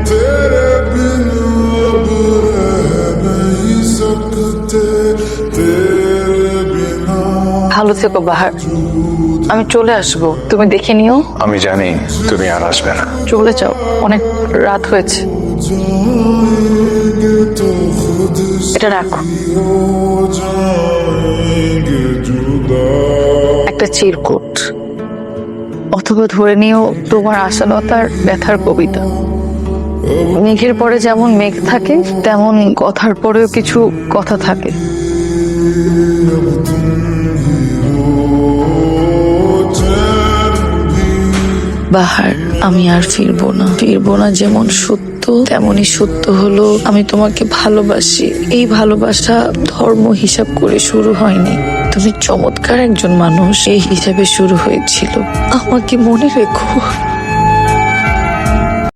तेरे बिन अब रह नहीं सकते तेरे बिना। ভালো থেকো বাহার, আমি চলে আসবো, তুমি দেখে নিও। আমি জানি তুমি আর আসবে না। চলে যাও, অনেক রাত হয়েছে। जाएंगे तो खुद এটা রাখো, हो जाएंगे जुदा। একটা চিরকুট, অথবা ধরে নিও তোমার আশালতার ব্যথার কবিতা। মেঘের পরে যেমন মেঘ থাকে, তেমন কথার পরেও কিছু কথা থাকে। বাহার, আমি আর ফিরবো না যেমন সত্য তেমনই সত্য হলো আমি তোমাকে ভালোবাসি। এই ভালোবাসা ধর্ম হিসাব করে শুরু হয়নি, তুমি চমৎকার একজন মানুষ এই হিসাবে শুরু হয়েছিল। আমাকে মনে রেখো।